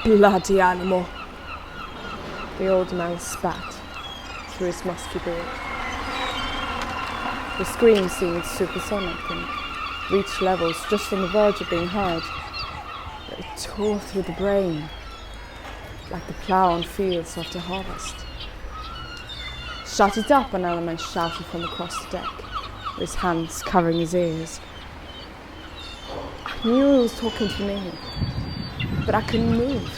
Bloody animal! The old man spat through his musky beard. The scream seemed supersonic and reached levels just on the verge of being heard. It tore through the brain, like the plough on fields after harvest. "Shut it up!" another man shouted from across the deck, with his hands covering his ears. I knew he was talking to me, but I couldn't move.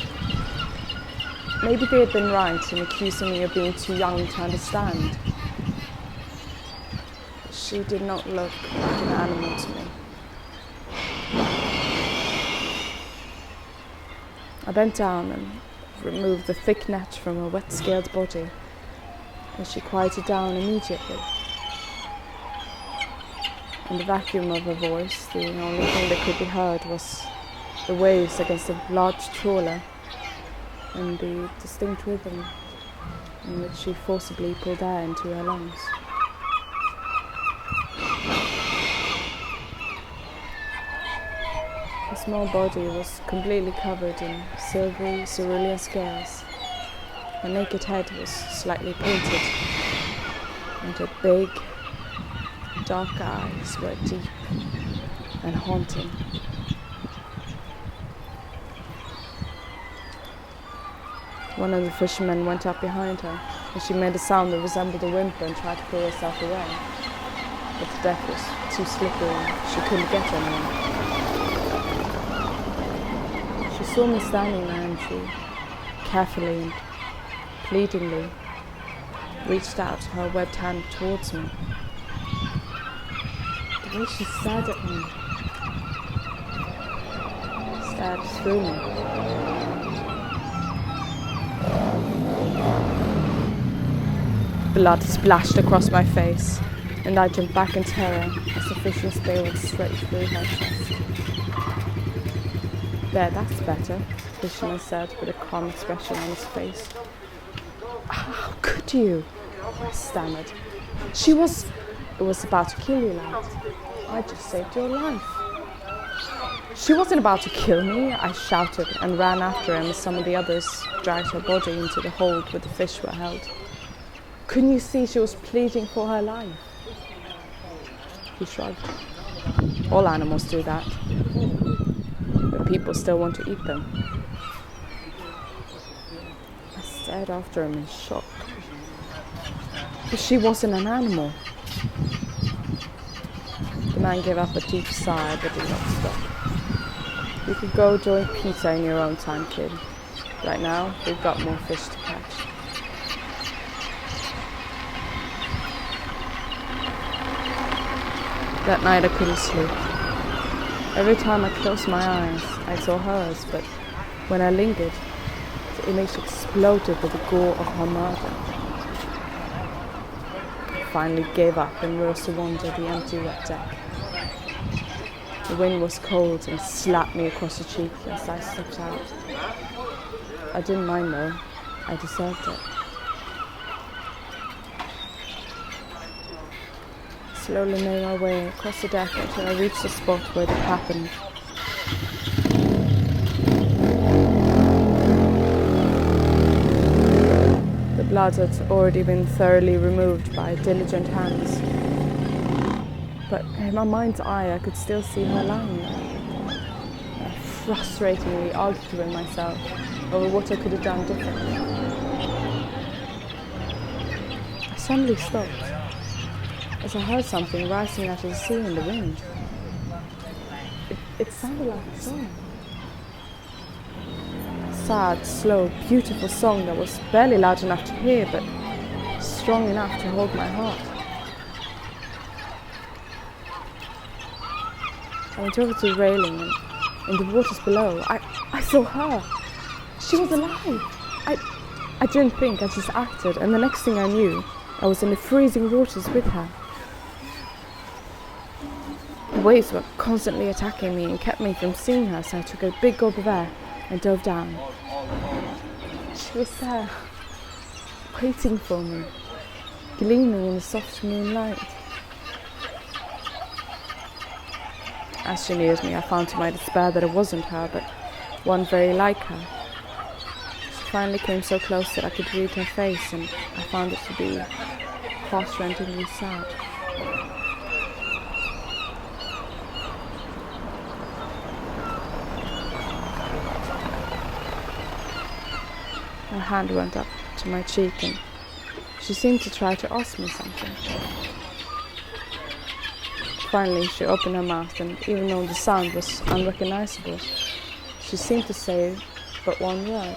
Maybe they had been right in accusing me of being too young to understand. She did not look like an animal to me. I bent down and removed the thick net from her wet-scaled body, and she quieted down immediately. In the vacuum of her voice, the only thing that could be heard was the waves against a large trawler and the distinct rhythm in which she forcibly pulled air into her lungs. Her small body was completely covered in silvery cerulean scales. Her naked head was slightly painted, and her big, dark eyes were deep and haunting. One of the fishermen went up behind her, and she made a sound that resembled a whimper and tried to pull herself away. But the deck was too slippery and she couldn't get anywhere. She saw me standing there and she carefully and pleadingly reached out her webbed hand towards me. The way she stared at me, stared through me. Blood splashed across my face, and I jumped back in terror as the fishing spear went straight through her chest. "There, that's better," the fisherman said with a calm expression on his face. "How could you?" I stammered. It was about to kill you, lad. I just saved your life." "She wasn't about to kill me," I shouted and ran after him as some of the others dragged her body into the hold where the fish were held. "Couldn't you see she was pleading for her life?" He shrugged. "All animals do that, but people still want to eat them." I stared after him in shock. But she wasn't an animal. The man gave up a deep sigh but did not stop. "You could go join Peter in your own time, kid. Right now, we've got more fish to catch." That night I couldn't sleep. Every time I closed my eyes, I saw hers, but when I lingered, the image exploded with the gore of her murder. I finally gave up and rose to wander the empty wet deck. The wind was cold and slapped me across the cheek as I stepped out. I didn't mind though, I deserved it. Slowly made my way across the deck until I reached the spot where it happened. The blood had already been thoroughly removed by diligent hands, but in my mind's eye I could still see her lying there. I frustratingly argued with myself over what I could have done differently. I suddenly stopped, as I heard something rising out of the sea in the wind. It sounded like a song. A sad, slow, beautiful song that was barely loud enough to hear, but strong enough to hold my heart. I went over to the railing, and in the waters below, I saw her. She was alive. I didn't think, I just acted, and the next thing I knew, I was in the freezing waters with her. The waves were constantly attacking me and kept me from seeing her, so I took a big gulp of air and dove down. She was there, waiting for me, gleaming in the soft moonlight. As she neared me, I found to my despair that it wasn't her, but one very like her, finally came so close that I could read her face, and I found it to be heart-rendingly sad. Her hand went up to my cheek and she seemed to try to ask me something. Finally, she opened her mouth, and even though the sound was unrecognizable, she seemed to say but one word.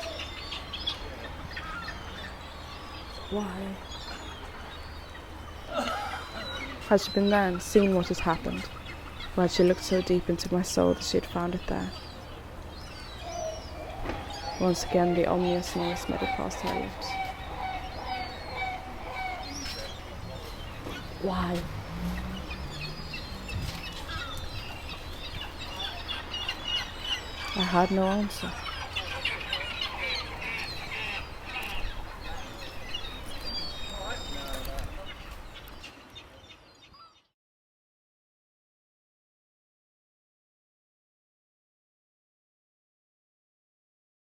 Why? Had she been there and seen what had happened? Or had she looked so deep into my soul that she had found it there? Once again, the ominous noise made it past her lips. Why? I had no answer.